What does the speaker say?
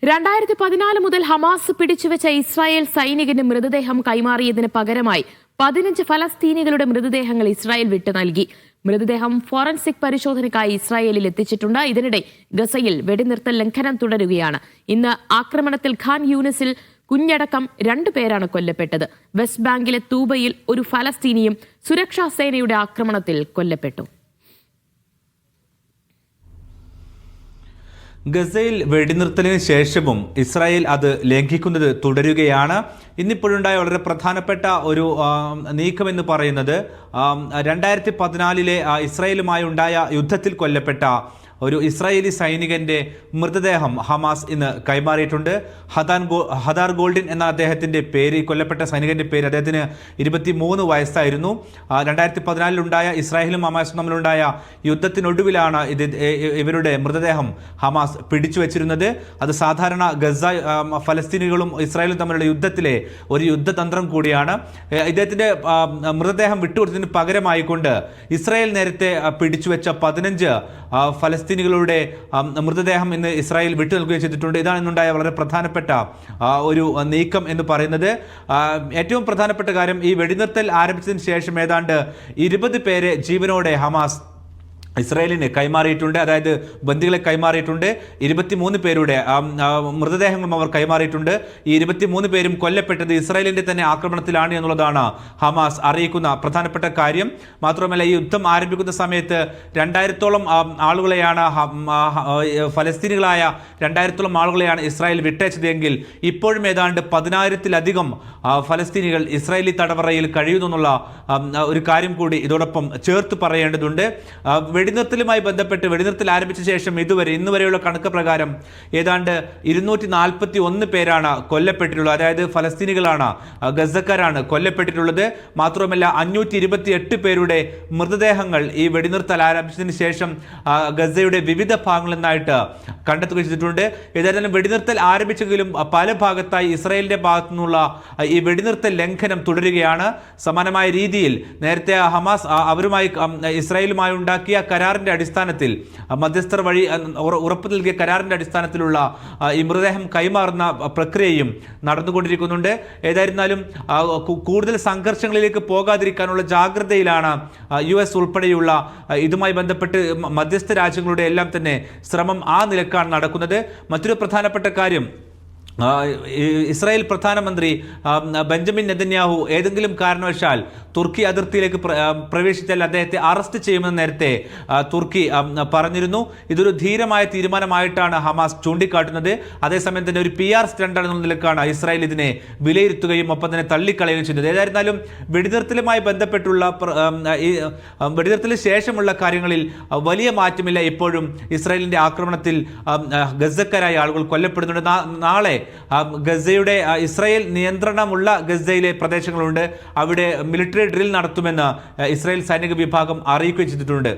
2014 മുതൽ Hamas പിടിച്ചുവെച്ച Israel സൈനികന്റെ മൃതദേഹം കൈമാറിയതിന് പകരമായി 15 ഫലസ്തീനികളുടെ മൃതദേഹങ്ങൾ ഇസ്രായേൽ വിട്ടു നൽകി. മൃതദേഹം ഫോറൻസിക് പരിശോധനയ്ക്കായി ഇസ്രായേലിൽ എത്തിച്ചിട്ടുണ്ട്. ഇതിനിടെ ഗസയിൽ വെടിനിർത്തൽ ലംഘനം തുടരുകയാണ്. ഇന്ന് ആക്രമണത്തിൽ ഖാൻ യൂനിസിൽ കുഞ്ഞടക്കം 2 പേരാണ് കൊല്ലപ്പെട്ടത്. വെസ്റ്റ് ബാങ്കിലെ തൂബയിൽ ഒരു ഫലസ്തീനിയും സുരക്ഷാ സേനയുടെ ആക്രമണത്തിൽ കൊല്ലപ്പെട്ടു. ഗസയിൽ വെടിനിർത്തലിന് ശേഷവും ഇസ്രായേൽ അത് ലംഘിക്കുന്നത് തുടരുകയാണ്. ഇന്നിപ്പോഴുണ്ടായ വളരെ പ്രധാനപ്പെട്ട ഒരു നീക്കമെന്ന് പറയുന്നത് 2014 ഇസ്രായേലുമായി ഉണ്ടായ യുദ്ധത്തിൽ കൊല്ലപ്പെട്ട ഒരു ഇസ്രായേലി സൈനികന്റെ മൃതദേഹം ഹമാസ് ഇന്ന് കൈമാറിയിട്ടുണ്ട്. ഹദാർ ഗോൾഡിൻ എന്ന അദ്ദേഹത്തിന്റെ പേര്, കൊല്ലപ്പെട്ട സൈനികന്റെ പേര്, അദ്ദേഹത്തിന് 23 വയസ്സായിരുന്നു. 2014 ഉണ്ടായ ഇസ്രായേലും ഹമാസും തമ്മിലുണ്ടായ യുദ്ധത്തിനൊടുവിലാണ് ഇവരുടെ മൃതദേഹം ഹമാസ് പിടിച്ചു വെച്ചിരുന്നത്. അത് സാധാരണ ഗസ ഫലസ്തീനികളും ഇസ്രായേലും തമ്മിലുള്ള യുദ്ധത്തിലെ ഒരു യുദ്ധതന്ത്രം കൂടിയാണ്. ഇദ്ദേഹത്തിന്റെ മൃതദേഹം വിട്ടുകൊടുത്തതിന് പകരമായിക്കൊണ്ട് ഇസ്രായേൽ നേരത്തെ പിടിച്ചുവെച്ച 15 ഫലസ്തീനികളുടെ മൃതദേഹം ഇന്ന് ഇസ്രായേൽ വിട്ടു നൽകുകയും ചെയ്തിട്ടുണ്ട്. ഇതാണ് ഇന്നുണ്ടായ വളരെ പ്രധാനപ്പെട്ട ഒരു നീക്കം എന്ന് പറയുന്നത്. ഏറ്റവും പ്രധാനപ്പെട്ട കാര്യം, ഈ വെടിനിർത്തൽ ആരംഭിച്ചതിന് ശേഷം ഏതാണ്ട് 20 പേരെ ജീവനോടെ ഹമാസ് ഇസ്രായേലിന് കൈമാറിയിട്ടുണ്ട്. അതായത് ബന്ദികളെ കൈമാറിയിട്ടുണ്ട്. 23 പേരുടെ മൃതദേഹങ്ങളും അവർ കൈമാറിയിട്ടുണ്ട്. ഈ 23 പേരും കൊല്ലപ്പെട്ടത് ഇസ്രായേലിന്റെ തന്നെ ആക്രമണത്തിലാണ് എന്നുള്ളതാണ് ഹമാസ് അറിയിക്കുന്ന പ്രധാനപ്പെട്ട കാര്യം. മാത്രമല്ല, ഈ യുദ്ധം ആരംഭിക്കുന്ന സമയത്ത് 2000-ഓളം ആളുകളെയാണ് ഫലസ്തീനികളായ 2000-ഓളം ആളുകളെയാണ് ഇസ്രായേൽ വിട്ടയച്ചതെങ്കിൽ ഇപ്പോഴും ഏതാണ്ട് 10,000-ലധികം ഫലസ്തീനികൾ ഇസ്രായേലി തടവറയിൽ കഴിയുന്നുള്ള ഒരു കാര്യം കൂടി ഇതോടൊപ്പം ചേർത്ത് പറയേണ്ടതുണ്ട്. വെടിനിർത്തലുമായി ബന്ധപ്പെട്ട് വെടിനിർത്തൽ ആരംഭിച്ച ശേഷം ഇന്ന് വരെയുള്ള കണക്ക് പ്രകാരം ഏതാണ്ട് 241 പേരാണ് കൊല്ലപ്പെട്ടിട്ടുള്ളത്. അതായത് ഫലസ്തീനികളാണ്, ഗസക്കാരാണ് കൊല്ലപ്പെട്ടിട്ടുള്ളത്. മാത്രമല്ല 528 പേരുടെ മൃതദേഹങ്ങൾ ഈ വെടിനിർത്തൽ ആരംഭിച്ചതിന് ശേഷം ഗസയുടെ വിവിധ ഭാഗങ്ങളിൽ നിന്നായിട്ട് കണ്ടെത്തുകയും ചെയ്തിട്ടുണ്ട്. ഏതായാലും വെടിനിർത്തൽ ആരംഭിച്ചെങ്കിലും പല ഭാഗത്തായി ഇസ്രായേലിന്റെ ഭാഗത്തു നിന്നുള്ള ഈ വെടിനിർത്തൽ ലംഘനം തുടരുകയാണ്. സമാനമായ രീതിയിൽ നേരത്തെ ഹമാസ് ഇസ്രായേലുമായി ഉണ്ടാക്കിയ കരാറിന്റെ അടിസ്ഥാനത്തിൽ, മധ്യസ്ഥർ വഴി ഉറപ്പ് നൽകിയ കരാറിന്റെ അടിസ്ഥാനത്തിലുള്ള ഈ മൃതദേഹം കൈമാറുന്ന പ്രക്രിയയും നടന്നുകൊണ്ടിരിക്കുന്നുണ്ട്. ഏതായിരുന്നാലും കൂടുതൽ സംഘർഷങ്ങളിലേക്ക് പോകാതിരിക്കാനുള്ള ജാഗ്രതയിലാണ് US ഉൾപ്പെടെയുള്ള ഇതുമായി ബന്ധപ്പെട്ട് മധ്യസ്ഥ രാജ്യങ്ങളുടെ എല്ലാം തന്നെ ശ്രമം ആ നിലക്കാണ് നടക്കുന്നത്. മറ്റൊരു പ്രധാനപ്പെട്ട കാര്യം, ഇസ്രായേൽ പ്രധാനമന്ത്രി ബെഞ്ചമിൻ നെതന്യാഹു ഏതെങ്കിലും കാരണവശാൽ തുർക്കി അതിർത്തിയിലേക്ക് പ്രവേശിച്ചാൽ അദ്ദേഹത്തെ അറസ്റ്റ് ചെയ്യുമെന്ന് നേരത്തെ തുർക്കി പറഞ്ഞിരുന്നു. ഇതൊരു ധീരമായ തീരുമാനമായിട്ടാണ് ഹമാസ് ചൂണ്ടിക്കാട്ടുന്നത്. അതേസമയം തന്നെ ഒരു PR സ്റ്റണ്ട് എന്ന നിലക്കാണ് ഇസ്രായേൽ ഇതിനെ വിലയിരുത്തുകയും ഒപ്പം തന്നെ തള്ളിക്കളയുകയും ചെയ്യുന്നത്. ഏതായിരുന്നാലും വെടിനിർത്തലുമായി ബന്ധപ്പെട്ടുള്ള വെടിനിർത്തലിന് ശേഷമുള്ള കാര്യങ്ങളിൽ വലിയ മാറ്റമില്ല. ഇപ്പോഴും ഇസ്രായേലിന്റെ ആക്രമണത്തിൽ ഗസക്കാരായ ആളുകൾ കൊല്ലപ്പെടുന്നുണ്ട്. നാളെ ഗസയുടെ ഇസ്രായേൽ നിയന്ത്രണമുള്ള ഗസയിലെ പ്രദേശങ്ങളുണ്ട്. അവിടെ മിലിറ്ററി ഡ്രിൽ നടത്തുമെന്ന് ഇസ്രായേൽ സൈനിക വിഭാഗം അറിയിക്കുകയും ചെയ്തിട്ടുണ്ട്.